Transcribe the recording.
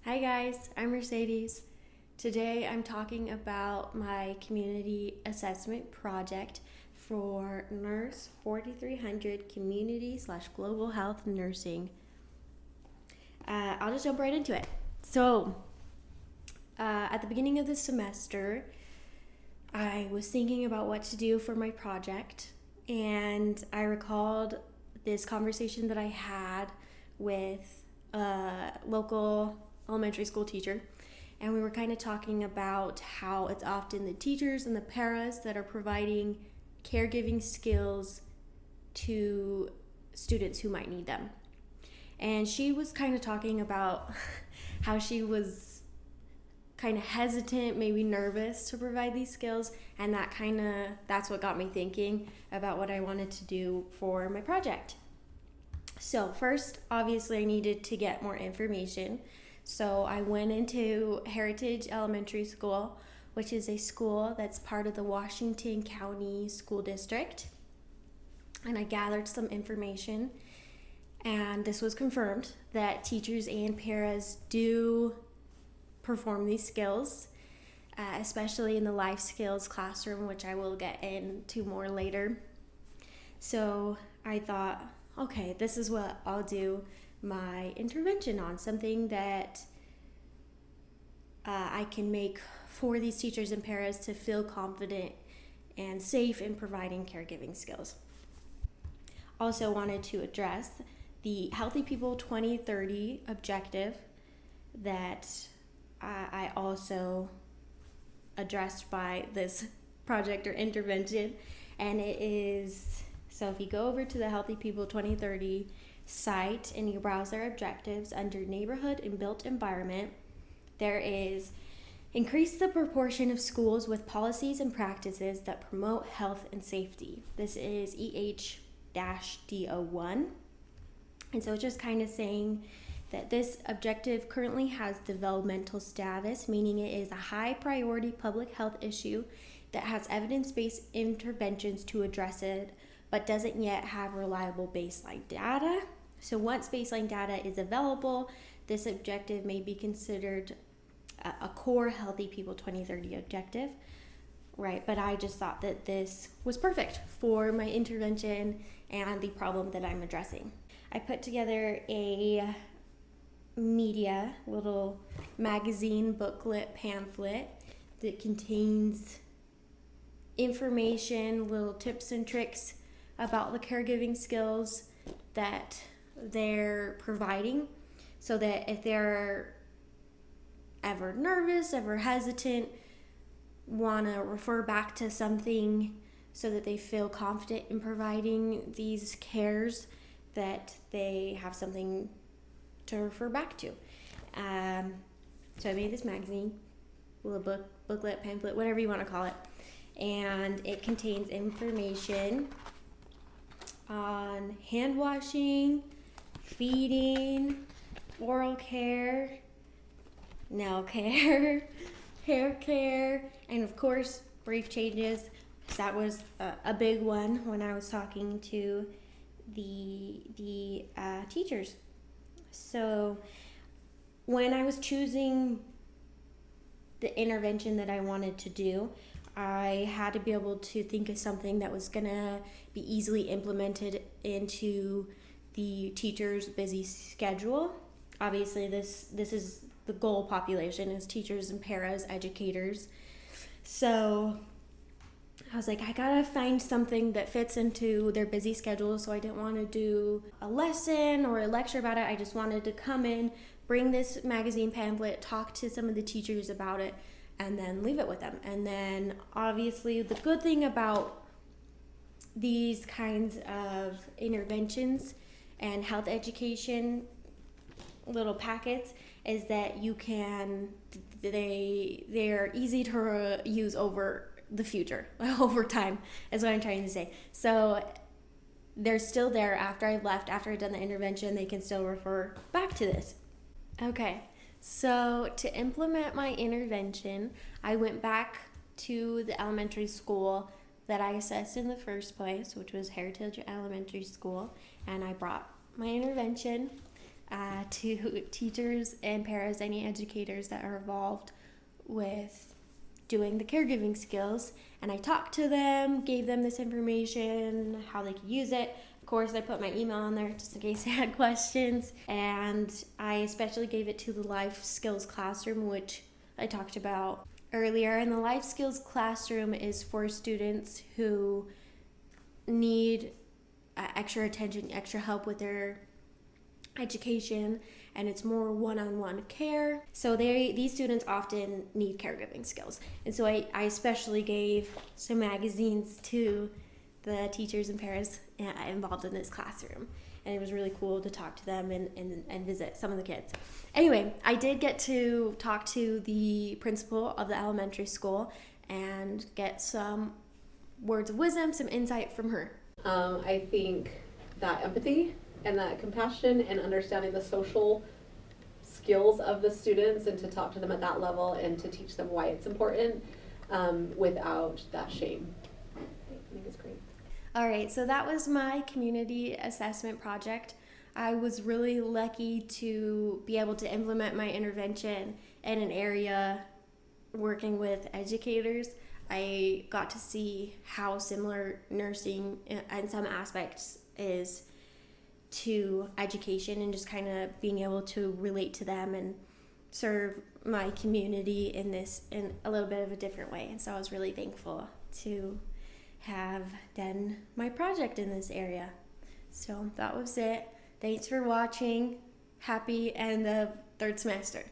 Hi guys, I'm Mercedes. Today I'm talking about my community assessment project for Nurse 4300 Community/Global Health Nursing. I'll just jump right into it. At the beginning of the semester, I was thinking about what to do for my project, and I recalled this conversation that I had with a local elementary school teacher, and we were kind of talking about how it's often the teachers and the paras that are providing caregiving skills to students who might need them. And she was kind of talking about how she was kind of hesitant, maybe nervous to provide these skills, and that's what got me thinking about what I wanted to do for my project. So first, obviously, I needed to get more information. So I went into Heritage Elementary School, which is a school that's part of the Washington County School District. And I gathered some information, and this was confirmed that teachers and paras do perform these skills, especially in the life skills classroom, which I will get into more later. So I thought, okay, this is what I'll do my intervention on, something that I can make for these teachers and paras to feel confident and safe in providing caregiving skills. Also wanted to address the Healthy People 2030 objective that I also addressed by this project or intervention, and it is, so if you go over to the Healthy People 2030 site and you browse their objectives under neighborhood and built environment, there is increase the proportion of schools with policies and practices that promote health and safety. This is EH-DO1. And so it's just kind of saying that this objective currently has developmental status, meaning it is a high priority public health issue that has evidence-based interventions to address it, but doesn't yet have reliable baseline data. So once baseline data is available, this objective may be considered a core Healthy People 2030 objective, right? But I just thought that this was perfect for my intervention and the problem that I'm addressing. I put together a little magazine booklet pamphlet that contains information, little tips and tricks about the caregiving skills that they're providing, so that if they're ever nervous, ever hesitant, want to refer back to something so that they feel confident in providing these cares, that they have something to refer back to. So I made this magazine, little booklet, pamphlet, whatever you want to call it, and it contains information on hand washing, feeding, oral care, nail care, hair care, and of course, brief changes. That was a big one when I was talking to the teachers. So when I was choosing the intervention that I wanted to do, I had to be able to think of something that was gonna be easily implemented into the teacher's busy schedule. Obviously, this is the goal population, is teachers and paras, educators. So I was like, I gotta find something that fits into their busy schedule. So I didn't want to do a lesson or a lecture about it. I just wanted to come in, bring this magazine pamphlet, talk to some of the teachers about it, and then leave it with them. And then obviously the good thing about these kinds of interventions and health education little packets is that they're easy to use over the future, over time, is what I'm trying to say. So they're still there after I've left, after I've done the intervention, they can still refer back to this. Okay, so to implement my intervention, I went back to the elementary school that I assessed in the first place, which was Heritage Elementary School, and I brought my intervention. to teachers and paras, any educators that are involved with doing the caregiving skills. And I talked to them, gave them this information, how they could use it. Of course, I put my email on there just in case they had questions. And I especially gave it to the life skills classroom, which I talked about earlier. And the life skills classroom is for students who need extra attention, extra help with their education, and it's more one-on-one care. So these students often need caregiving skills. And so I especially gave some magazines to the teachers and paras involved in this classroom. And it was really cool to talk to them and visit some of the kids. Anyway, I did get to talk to the principal of the elementary school and get some words of wisdom, some insight from her. I think that empathy and that compassion and understanding the social skills of the students, and to talk to them at that level and to teach them why it's important without that shame. I think it's great. All right, so that was my community assessment project. I was really lucky to be able to implement my intervention in an area working with educators. I got to see how similar nursing in some aspects is to education, and just kind of being able to relate to them and serve my community in a little bit of a different way. And so I was really thankful to have done my project in this area. So that was it. Thanks for watching. Happy end of third semester.